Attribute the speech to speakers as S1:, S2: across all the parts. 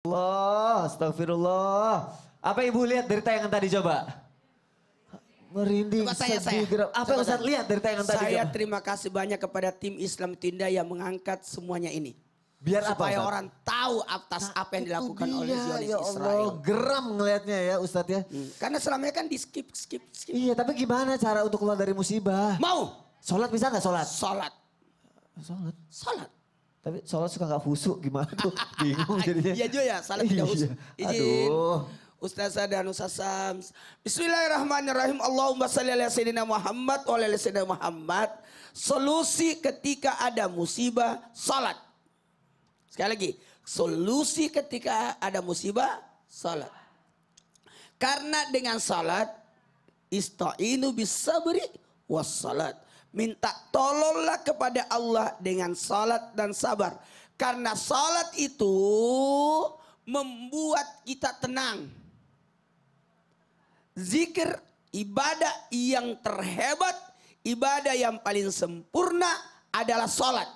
S1: Allah, astagfirullah. Apa ibu lihat dari tayangan tadi coba? Merinding,
S2: Coba tanya
S1: sedih,
S2: saya.
S1: geram. Apa yang Ustaz lihat dari tayangan tadi?
S2: Saya
S1: coba?
S2: terima kasih banyak kepada tim Islam Tinda yang mengangkat semuanya ini.
S1: Biar apa
S2: supaya
S1: Ustaz?
S2: orang tahu atas apa yang
S1: Itu
S2: dilakukan
S1: dia,
S2: oleh Zionis
S1: ya Allah,
S2: Israel.
S1: geram ngelihatnya ya Ustadz ya.
S2: Karena selamanya kan di skip.
S1: Iya, tapi gimana cara untuk keluar dari musibah?
S2: Mau
S1: Sholat bisa nggak sholat?
S2: sholat.
S1: Sholat. Tapi sholat suka nggak khusyuk gimana tuh? Bingung jadinya.
S2: Iya juga ya, salat tidak
S1: Iya.
S2: usah. Izin.
S1: Aduh.
S2: Ustazah dan Ustaz Sams. Bismillahirrahmanirrahim. Allahumma salli ala sayyidina Muhammad wa ala sayyidina Muhammad. Solusi ketika ada musibah, salat. Sekali lagi, solusi ketika ada musibah, salat. Karena dengan salat, ista'inu bis sabri was salat. Minta tolonglah kepada Allah dengan salat dan sabar. Karena salat itu membuat kita tenang. Zikir, ibadah yang terhebat, ibadah yang paling sempurna adalah salat.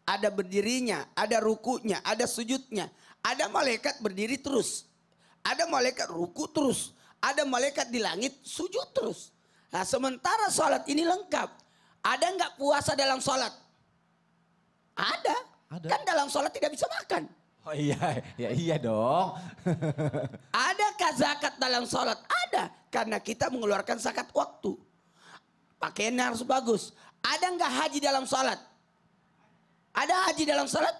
S2: Ada berdirinya, ada rukunya, ada sujudnya. Ada malaikat berdiri terus. Ada malaikat ruku terus. Ada malaikat di langit sujud terus. Nah, sementara sholat ini lengkap. Ada nggak puasa dalam sholat? Ada. Kan dalam sholat tidak bisa makan.
S1: Oh iya, ya iya dong.
S2: Adakah zakat dalam sholat? Ada. Karena kita mengeluarkan zakat waktu. Pakaiannya harus bagus. Ada nggak haji dalam sholat? Ada haji dalam sholat?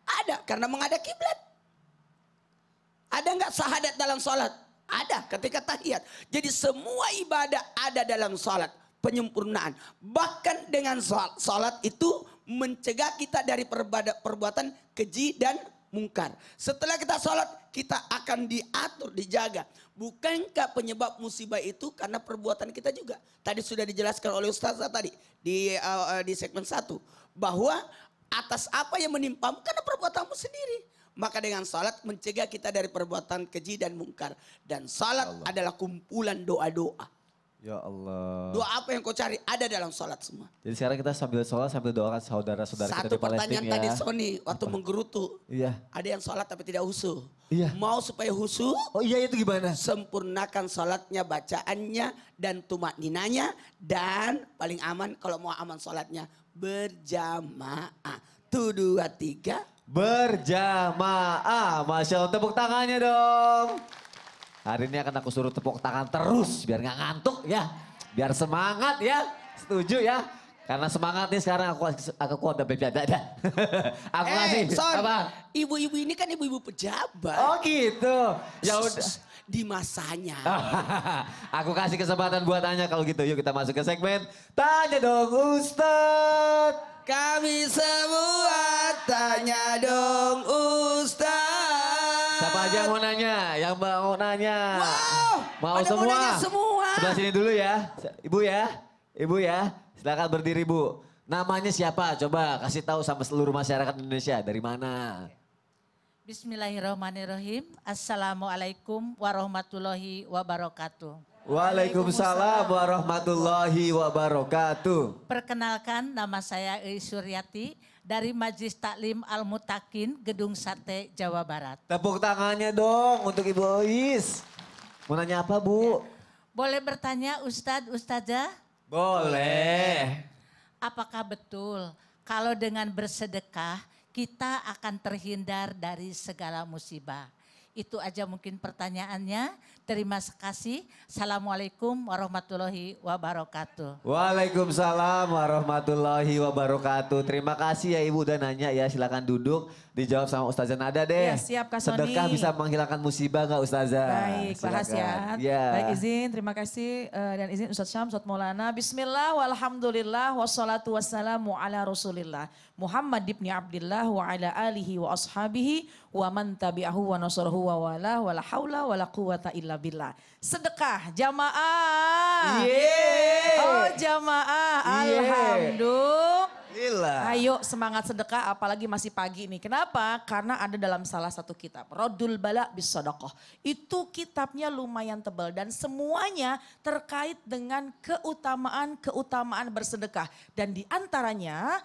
S2: Ada. Karena menghadap kiblat. Ada nggak syahadat dalam sholat? Ada ketika tahiyat. Jadi semua ibadah ada dalam salat. Penyempurnaan. Bahkan dengan salat itu mencegah kita dari perbuatan keji dan mungkar. Setelah kita salat, kita akan diatur, dijaga. Bukankah penyebab musibah itu karena perbuatan kita juga? Tadi sudah dijelaskan oleh Ustazah tadi di segmen 1. Bahwa atas apa yang menimpamu karena perbuatanmu sendiri. Maka dengan salat mencegah kita dari perbuatan keji dan mungkar. Dan salat adalah kumpulan doa-doa.
S1: Ya Allah.
S2: Doa apa yang kau cari ada dalam salat semua.
S1: Jadi sekarang kita sambil sholat sambil doakan saudara-saudara kita
S2: Satu
S1: di Palestina
S2: pertanyaan
S1: ya.
S2: tadi Sony waktu menggerutu.
S1: Iya.
S2: Ada yang salat tapi tidak husu.
S1: Iya.
S2: Mau supaya husu?
S1: Oh iya itu gimana?
S2: Sempurnakan salatnya, bacaannya dan tumak ninanya. Dan paling aman kalau mau aman salatnya berjamaah. 1, 2, 3.
S1: Berjamaah. Masya Allah, tepuk tangannya dong. Hari ini akan aku suruh tepuk tangan terus biar nggak ngantuk ya. Biar semangat ya. Setuju ya. Karena semangat nih sekarang aku kuat dan dada. Aku ngasih
S2: Son,
S1: apa?
S2: ibu-ibu ini kan ibu-ibu pejabat.
S1: Oh gitu. Ya udah.
S2: Di masanya.
S1: Aku kasih kesempatan buat tanya kalau gitu. Yuk kita masuk ke segmen Tanya Dong Ustadz.
S2: Kami semua tanya dong Ustaz.
S1: Siapa aja yang mau nanya? Yang mau nanya.
S2: Wow,
S1: Mau
S2: pada
S1: semua?
S2: mau nanya semua.
S1: Sebelah sini dulu ya. Ibu ya. Ibu ya. Silakan berdiri Bu. Namanya siapa? Coba kasih tahu sama seluruh masyarakat Indonesia. Dari mana?
S3: Bismillahirrahmanirrahim. Assalamualaikum warahmatullahi wabarakatuh.
S1: Waalaikumsalam warahmatullahi wabarakatuh.
S3: Perkenalkan nama saya Iis Suryati dari Majelis Taklim Al-Mutakin Gedung Sate Jawa Barat.
S1: Tepuk tangannya dong untuk Ibu Ois. Mau nanya apa Bu?
S3: Boleh bertanya Ustadz, Ustazah?
S1: Boleh.
S3: Apakah betul kalau dengan bersedekah kita akan terhindar dari segala musibah? Itu aja mungkin pertanyaannya. Terima kasih. Assalamualaikum warahmatullahi wabarakatuh.
S1: Waalaikumsalam warahmatullahi wabarakatuh. Terima kasih ya Ibu udah nanya ya. Silakan duduk. Dijawab sama Ustazah Nada deh.
S4: Ya, siap Kak Sony.
S1: Sedekah bisa menghilangkan musibah gak Ustazah?
S4: Baik, bahas ya.
S1: Ya.
S4: Baik izin, terima kasih dan izin Ustaz Syam, Ustaz Maulana. Bismillah, walhamdulillah, wassalatu wassalamu ala rasulillah. Muhammad ibn Abdillah wa ala alihi wa ashabihi wa man tabi'ahu wa nasarahu wa wala wa la hawla wa la quwata illa billah. Sedekah jamaah.
S1: Yeay.
S4: Oh jamaah,
S1: Yeay.
S4: alhamdulillah.
S1: Gila.
S4: Ayo semangat sedekah apalagi masih pagi nih. Kenapa? Karena ada dalam salah satu kitab. Raddul Bala bis Shadaqah. Itu kitabnya lumayan tebal dan semuanya terkait dengan keutamaan bersedekah. Dan diantaranya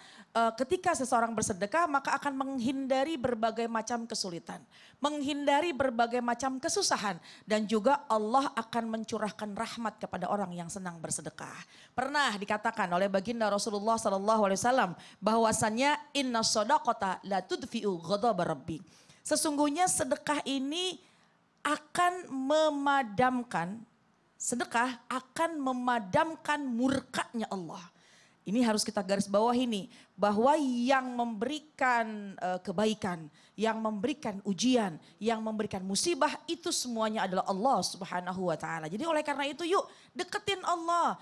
S4: ketika seseorang bersedekah maka akan menghindari berbagai macam kesulitan, menghindari berbagai macam kesusahan, dan juga Allah akan mencurahkan rahmat kepada orang yang senang bersedekah. Pernah dikatakan oleh baginda Rasulullah SAW bahwasannya inna shadaqata la tudfi'u ghadab rabbi. Sesungguhnya sedekah ini akan memadamkan murkanya Allah. Ini harus kita garis bawahi nih, bahwa yang memberikan kebaikan, yang memberikan ujian, yang memberikan musibah itu semuanya adalah Allah Subhanahu wa taala. Jadi oleh karena itu yuk deketin Allah.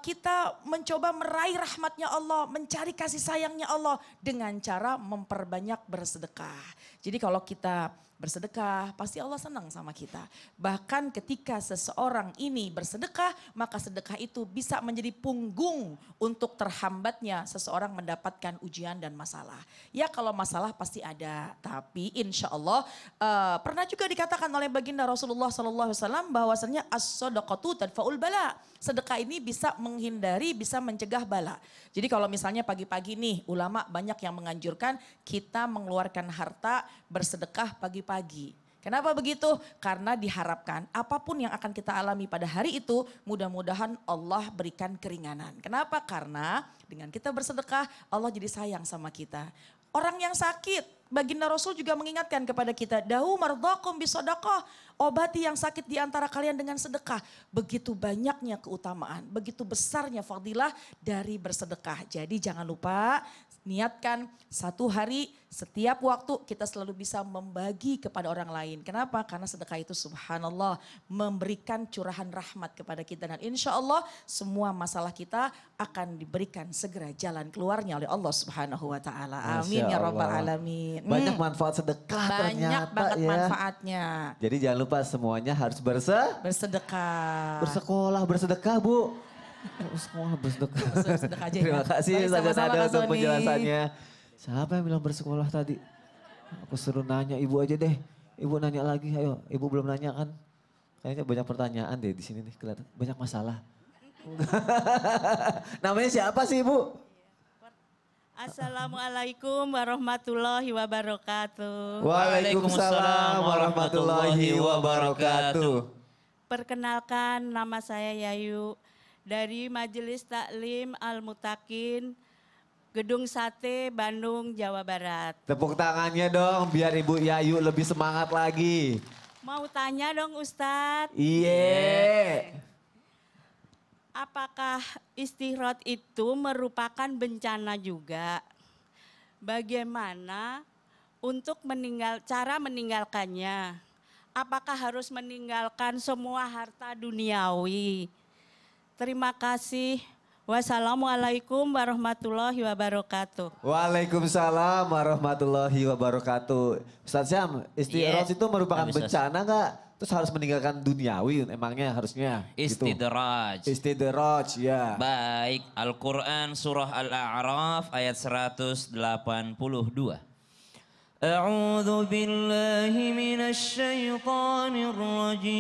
S4: Kita mencoba meraih rahmatnya Allah, mencari kasih sayangnya Allah dengan cara memperbanyak bersedekah. Jadi kalau kita bersedekah, pasti Allah senang sama kita. Bahkan ketika seseorang ini bersedekah, maka sedekah itu bisa menjadi punggung untuk terhambatnya seseorang mendapatkan ujian dan masalah. Ya kalau masalah pasti ada, tapi insya Allah pernah juga dikatakan oleh baginda Rasulullah SAW bahwasannya as-sadaqatu tadfa'ul bala. Sedekah ini bisa menghindari, bisa mencegah bala. Jadi kalau misalnya pagi-pagi nih ulama banyak yang menganjurkan kita mengeluarkan harta bersedekah pagi-pagi. Kenapa begitu? Karena diharapkan apapun yang akan kita alami pada hari itu mudah-mudahan Allah berikan keringanan. Kenapa? Karena dengan kita bersedekah Allah jadi sayang sama kita. Orang yang sakit, baginda Rasul juga mengingatkan kepada kita, dahu mardhakum bisadaqah, obati yang sakit di antara kalian dengan sedekah. Begitu banyaknya keutamaan, begitu besarnya fadilah dari bersedekah. Jadi jangan lupa niatkan satu hari setiap waktu kita selalu bisa membagi kepada orang lain. Kenapa? Karena sedekah itu subhanallah memberikan curahan rahmat kepada kita. Dan insya Allah semua masalah kita akan diberikan segera jalan keluarnya oleh Allah Subhanahu wa ta'ala. Amin ya rabbal alamin.
S1: Banyak manfaat sedekah ternyata
S4: Banyak banget
S1: ya.
S4: manfaatnya.
S1: Jadi jangan lupa semuanya harus
S4: bersedekah.
S1: bersekolah, bersedekah Bu. Bersekolah, bersedekah.
S4: Bersedekah aja ya.
S1: Terima kasih
S4: Baik,
S1: Ustaz
S4: sama-sama,
S1: Nada
S4: Kak
S1: untuk
S4: Sony.
S1: penjelasannya. Siapa yang bilang bersekolah tadi? Aku suruh nanya ibu aja deh. Ibu nanya lagi, ayo. Ibu belum nanya kan? Kayaknya banyak pertanyaan deh di sini nih, kelihatan banyak masalah. Namanya siapa sih Ibu?
S5: Assalamualaikum warahmatullahi wabarakatuh.
S1: Waalaikumsalam warahmatullahi wabarakatuh.
S5: Perkenalkan, nama saya Yayu dari Majelis Taklim Al-Mutakin, Gedung Sate, Bandung, Jawa Barat.
S1: Tepuk tangannya dong biar Ibu Yayu lebih semangat lagi.
S5: Mau tanya dong Ustadz,
S1: Iya.
S5: apakah istighrot itu merupakan bencana juga? Bagaimana untuk cara meninggalkannya? Apakah harus meninggalkan semua harta duniawi? Terima kasih. Wassalamualaikum warahmatullahi wabarakatuh.
S1: Waalaikumsalam warahmatullahi wabarakatuh. Ustaz Syam, istighrot
S6: Iya.
S1: itu merupakan
S6: Bagus, Ustaz.
S1: bencana nggak? Terus harus meninggalkan duniawi emangnya harusnya? gitu.
S6: Istidraj.
S1: Istidraj, ya.
S6: Baik, Al-Quran Surah Al-A'raf ayat 182. A'udzu billahi minasy syaithanir rajim.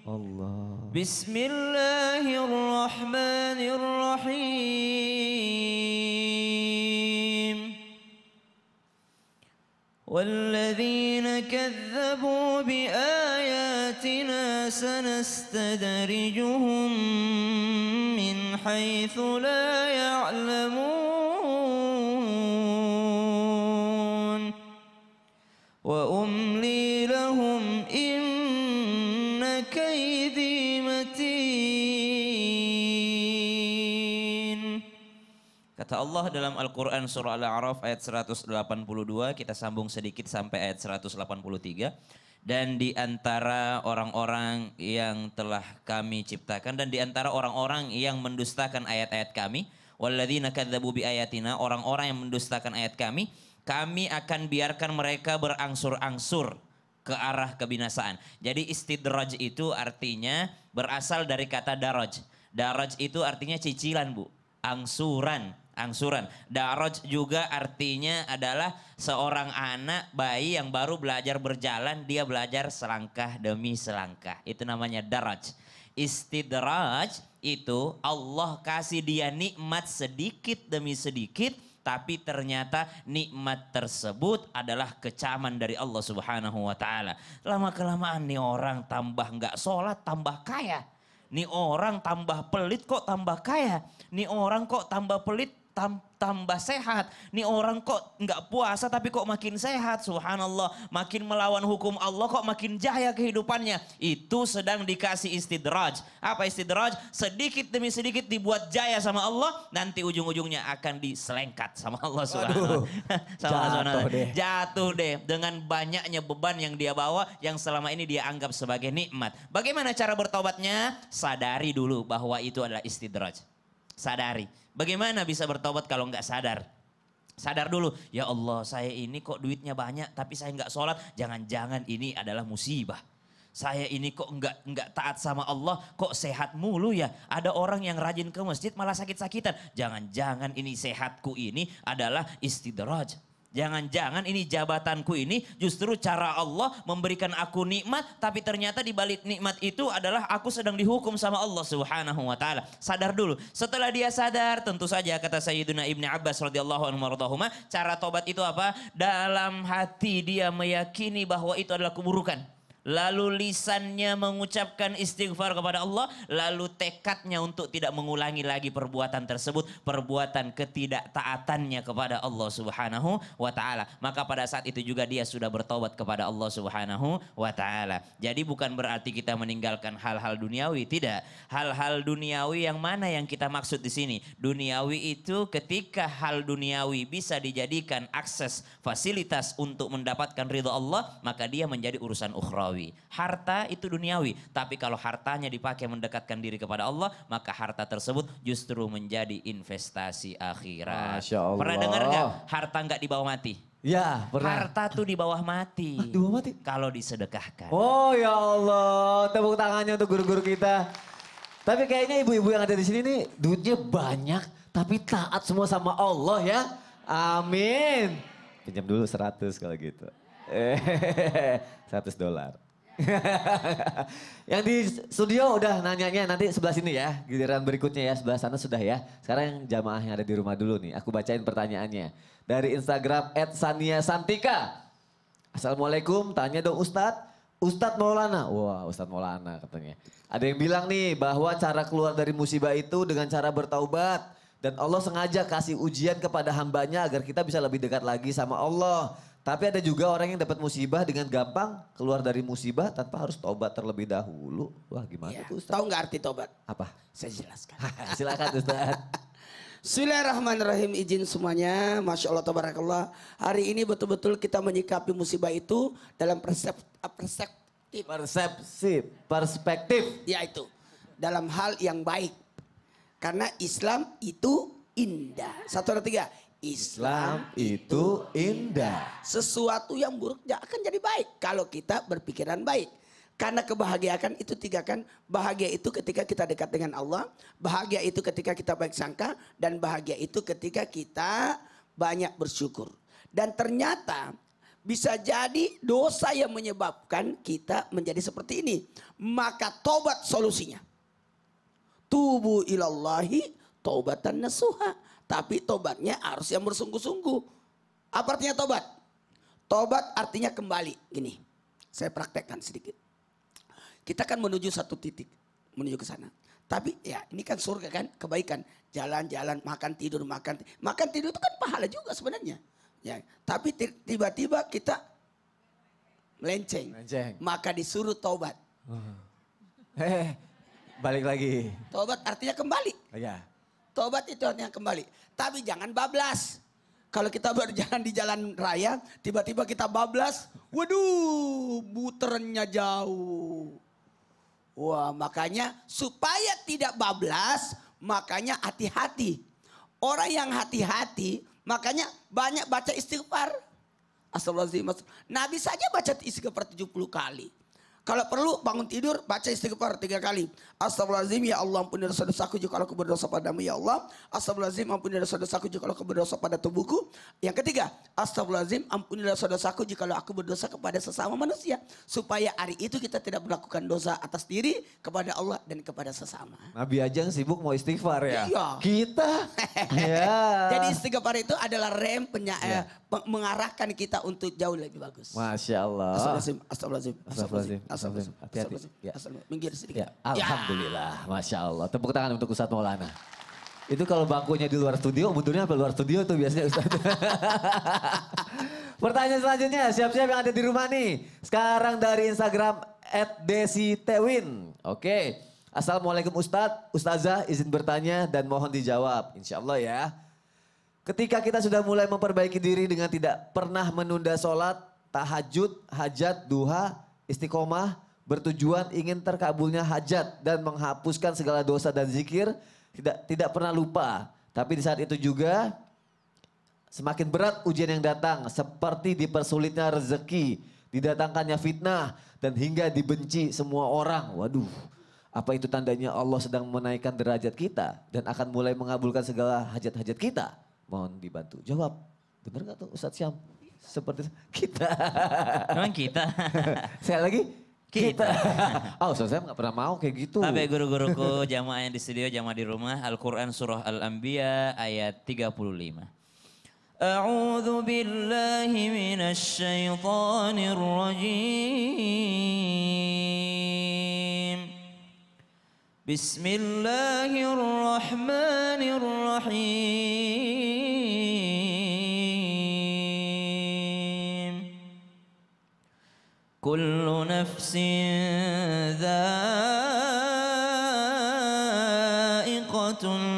S1: Allah.
S6: Bismillahirrahmanirrahim. والذين كذبوا بآياتنا سنستدرجهم من حيث لا يعلمون وأملي لهم إن كيدي متين. Kata Allah dalam Al-Quran surah Al-A'raf ayat 182, kita sambung sedikit sampai ayat 183. Dan di antara orang-orang yang telah kami ciptakan dan di antara orang-orang yang mendustakan ayat-ayat kami, walladzina kadzabu bi ayatina, orang-orang yang mendustakan ayat kami akan biarkan mereka berangsur-angsur ke arah kebinasaan. Jadi istidraj itu artinya berasal dari kata daraj. Daraj itu artinya cicilan Bu, angsuran. Daraj juga artinya adalah seorang anak bayi yang baru belajar berjalan, dia belajar selangkah demi selangkah. Itu namanya daraj. Istidraj itu Allah kasih dia nikmat sedikit demi sedikit, tapi ternyata nikmat tersebut adalah kecaman dari Allah Subhanahu wa taala. Lama-kelamaan nih orang tambah nggak sholat tambah kaya. Nih orang tambah pelit kok tambah kaya. Nih orang kok tambah pelit tambah sehat. Nih orang kok nggak puasa tapi kok makin sehat. Subhanallah. Makin melawan hukum Allah kok makin jaya kehidupannya. Itu sedang dikasih istidraj. Apa istidraj? Sedikit demi sedikit dibuat jaya sama Allah. Nanti ujung-ujungnya akan diselengkat sama Allah Subhanahu. Jatuh deh. Dengan banyaknya beban yang dia bawa. Yang selama ini dia anggap sebagai nikmat. Bagaimana cara bertobatnya? Sadari dulu bahwa itu adalah istidraj. Sadari. Bagaimana bisa bertobat kalau nggak sadar? Sadar dulu, ya Allah saya ini kok duitnya banyak tapi saya nggak sholat. Jangan-jangan ini adalah musibah. Saya ini kok nggak taat sama Allah, kok sehat mulu ya. Ada orang yang rajin ke masjid malah sakit-sakitan. Jangan-jangan ini sehatku ini adalah istidraj. Jangan-jangan ini jabatanku ini justru cara Allah memberikan aku nikmat. Tapi ternyata di balik nikmat itu adalah aku sedang dihukum sama Allah Subhanahu wa taala. Sadar dulu. Setelah dia sadar, tentu saja kata Sayyidina Ibnu Abbas radhiyallahu anhu warḍahuma, cara tobat itu apa? Dalam hati dia meyakini bahwa itu adalah keburukan. Lalu lisannya mengucapkan istighfar kepada Allah. Lalu tekadnya untuk tidak mengulangi lagi perbuatan tersebut. Perbuatan ketidaktaatannya kepada Allah Subhanahu wa ta'ala. Maka pada saat itu juga dia sudah bertobat kepada Allah Subhanahu wa ta'ala. Jadi bukan berarti kita meninggalkan hal-hal duniawi. Tidak. Hal-hal duniawi yang mana yang kita maksud di sini? Duniawi itu ketika hal duniawi bisa dijadikan akses fasilitas untuk mendapatkan ridha Allah. Maka dia menjadi urusan ukhrawi. Harta itu duniawi, tapi kalau hartanya dipakai mendekatkan diri kepada Allah, maka harta tersebut justru menjadi investasi akhirat.
S1: Masya Allah.
S6: Pernah dengar nggak harta nggak dibawa mati?
S1: Ya, pernah.
S6: Harta tuh di bawah mati.
S1: Di bawah mati?
S6: Kalau disedekahkan.
S1: Oh ya Allah, tepuk tangannya untuk guru-guru kita. Tapi kayaknya ibu-ibu yang ada di sini nih duitnya banyak, tapi taat semua sama Allah ya. Amin. Pinjam dulu 100 kalau gitu. $100. Yang di studio udah nanyanya nanti sebelah sini ya. Giliran berikutnya ya, sebelah sana sudah ya. Sekarang yang jamaah yang ada di rumah dulu nih. Aku bacain pertanyaannya. Dari Instagram @sania_santika. Assalamualaikum, tanya dong Ustadz. Ustadz Maulana. Wah Ustadz Maulana katanya. Ada yang bilang nih bahwa cara keluar dari musibah itu dengan cara bertaubat. Dan Allah sengaja kasih ujian kepada hambanya agar kita bisa lebih dekat lagi sama Allah. Tapi ada juga orang yang dapat musibah dengan gampang keluar dari musibah tanpa harus tobat terlebih dahulu. Wah gimana
S2: Ya,
S1: tuh Ustaz?
S2: tahu nggak arti tobat?
S1: Apa?
S2: Saya jelaskan.
S1: Silakan Ustaz.
S2: Bismillahirrahmanirrahim, izin semuanya. Masya Allah, tabarakallah. Hari ini betul-betul kita menyikapi musibah itu dalam perspektif. Yaitu dalam hal yang baik. Karena Islam itu indah. 1, 2, 3.
S1: Islam itu indah.
S2: Sesuatu yang buruk akan jadi baik kalau kita berpikiran baik. Karena kebahagiaan itu 3 kan. Bahagia itu ketika kita dekat dengan Allah. Bahagia itu ketika kita baik sangka. Dan bahagia itu ketika kita banyak bersyukur. Dan ternyata bisa jadi dosa yang menyebabkan kita menjadi seperti ini. Maka tobat solusinya. Tubu ilallahi taubatan nasuha. Tapi tobatnya harus yang bersungguh-sungguh. Apa artinya tobat? Tobat artinya kembali. Gini, saya praktekkan sedikit. Kita kan menuju satu titik, menuju ke sana. Tapi ya ini kan surga kan, kebaikan. Jalan-jalan, makan tidur, makan tidur itu kan pahala juga sebenarnya. Ya, tapi tiba-tiba kita melenceng. Maka disuruh tobat.
S1: Balik lagi.
S2: Tobat artinya kembali.
S1: Ya.
S2: Tobat itu artinya kembali. Tapi jangan bablas. Kalau kita berjalan di jalan raya, tiba-tiba kita bablas. Waduh, buternya jauh. Wah, makanya supaya tidak bablas, makanya hati-hati. Orang yang hati-hati, makanya banyak baca istighfar. Astagfirullahaladzim. Nabi saja baca istighfar 70 kali. Kalau perlu bangun tidur baca istighfar 3 kali. Astagfirullahaladzim, ya Allah ampuni dosa-dosaku jika aku berdosa padamu ya Allah. Astagfirullahaladzim, ampuni dosa-dosaku jika aku berdosa pada tubuhku. Yang ketiga, astagfirullahaladzim, ampuni dosa-dosaku jika aku berdosa kepada sesama manusia. Supaya hari itu kita tidak melakukan dosa atas diri, kepada Allah dan kepada sesama.
S1: Nabi aja yang sibuk mau istighfar ya.
S2: Iya.
S1: Kita. Ya.
S2: Jadi istighfar itu adalah rem mengarahkan kita untuk jauh lebih bagus.
S1: Masya Allah.
S2: Astagfirullahaladzim, astagfirullahaladzim,
S1: Astagfirullahaladzim.
S2: astagfirullahaladzim,
S1: Hati-hati.
S2: astagfirullahaladzim,
S1: Ya.
S2: astagfirullahaladzim. Minggir sedikit.
S1: Ya, alhamdulillah, Masya Allah. Tepuk tangan untuk Ustadz Maulana. Itu kalau bangkunya di luar studio, mundurnya sampai luar studio tuh biasanya Ustadz. Pertanyaan selanjutnya, siap-siap yang ada di rumah nih. Sekarang dari Instagram @desitewin. Oke, Assalamualaikum Ustadz, Ustazah izin bertanya dan mohon dijawab. Insya Allah ya. Ketika kita sudah mulai memperbaiki diri dengan tidak pernah menunda sholat, tahajud, hajat, duha, istiqomah, bertujuan ingin terkabulnya hajat dan menghapuskan segala dosa dan zikir, tidak pernah lupa. Tapi di saat itu juga semakin berat ujian yang datang, seperti dipersulitnya rezeki, didatangkannya fitnah, dan hingga dibenci semua orang. Waduh, apa itu tandanya Allah sedang menaikkan derajat kita dan akan mulai mengabulkan segala hajat-hajat kita? Mohon dibantu. Jawab, benar gak tuh Ustadz Syam? Seperti kita.
S6: Memang kita.
S1: Sekali lagi,
S6: Kita.
S1: Oh, Ustadz Syam gak pernah mau kayak gitu.
S6: Tapi guru-guruku, jamaah yang di studio, jamaah di rumah, Al-Quran Surah Al-Anbiya ayat 35. A'udzu billahi minasy syaithanir rajim. Bismillahirrahmanirrahim. Kullu nafsin dha'iqatul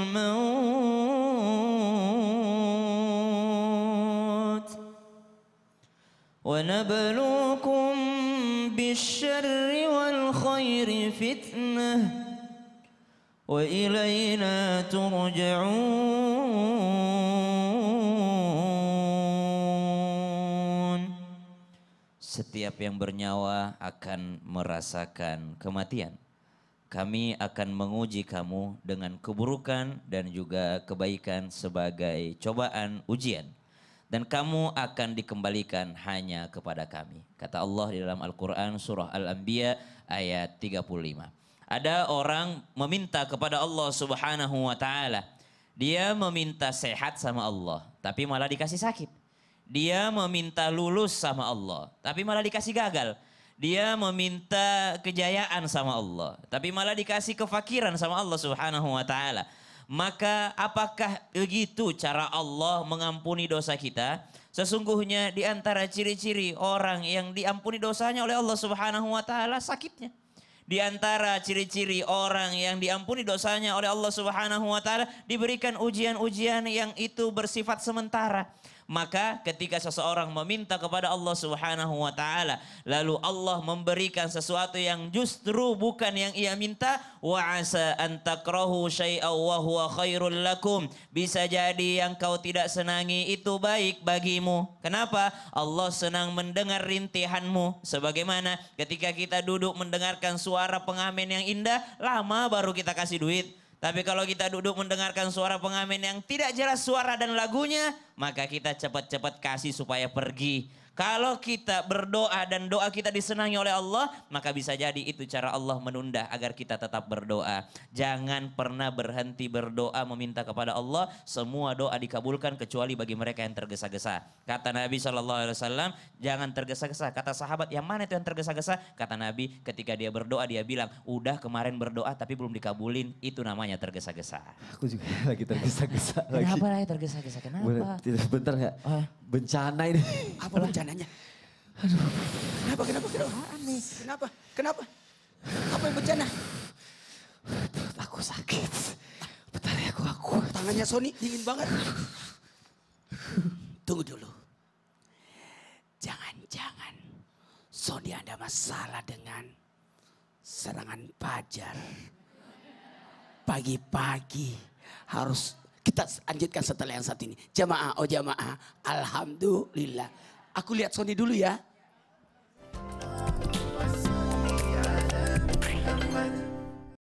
S6: maut. Wa nabluukum bisyarri wal khairi fitnah. Wa ilayna turja'un. Setiap yang bernyawa akan merasakan kematian. Kami akan menguji kamu dengan keburukan dan juga kebaikan sebagai cobaan ujian. Dan kamu akan dikembalikan hanya kepada kami. Kata Allah di dalam Al-Quran Surah Al-Anbiya ayat 35. Ada orang meminta kepada Allah Subhanahu wa Ta'ala. Dia meminta sehat sama Allah, tapi malah dikasih sakit. Dia meminta lulus sama Allah, tapi malah dikasih gagal. Dia meminta kejayaan sama Allah, tapi malah dikasih kefakiran sama Allah Subhanahu wa Ta'ala. Maka apakah begitu cara Allah mengampuni dosa kita? Sesungguhnya di antara ciri-ciri orang yang diampuni dosanya oleh Allah Subhanahu wa Ta'ala sakitnya. Di antara ciri-ciri orang yang diampuni dosanya oleh Allah Subhanahu wa Ta'ala diberikan ujian-ujian yang itu bersifat sementara. Maka ketika seseorang meminta kepada Allah Subhanahu wa Ta'ala, lalu Allah memberikan sesuatu yang justru bukan yang ia minta, wa asa an takrahu syai'aw wa huwa khairul lakum. Bisa jadi yang kau tidak senangi itu baik bagimu. Kenapa? Allah senang mendengar rintihanmu. Sebagaimana ketika kita duduk mendengarkan suara pengamen yang indah, lama baru kita kasih duit. Tapi kalau kita duduk mendengarkan suara pengamen yang tidak jelas suara dan lagunya, maka kita cepat-cepat kasih supaya pergi. Kalau kita berdoa dan doa kita disenangi oleh Allah, maka bisa jadi itu cara Allah menunda agar kita tetap berdoa. Jangan pernah berhenti berdoa meminta kepada Allah, semua doa dikabulkan kecuali bagi mereka yang tergesa-gesa. Kata Nabi SAW, jangan tergesa-gesa. Kata sahabat, yang mana itu yang tergesa-gesa? Kata Nabi, ketika dia berdoa dia bilang, udah kemarin berdoa tapi belum dikabulin, itu namanya tergesa-gesa.
S1: Aku juga lagi tergesa-gesa lagi.
S6: Kenapa lagi tergesa-gesa? Kenapa?
S1: Bentar ya, bencana ini.
S2: Apa bencananya? Aduh. Kenapa? Kenapa? Apa yang bencana?
S1: Perut aku sakit. Bentar ya, aku.
S2: Tangannya Sony dingin banget. Tunggu dulu. Jangan-jangan Sony ada masalah dengan serangan fajar. Pagi-pagi harus kita lanjutkan setelah yang satu ini. Jamaah, oh jamaah. Alhamdulillah. Aku lihat Sony dulu ya.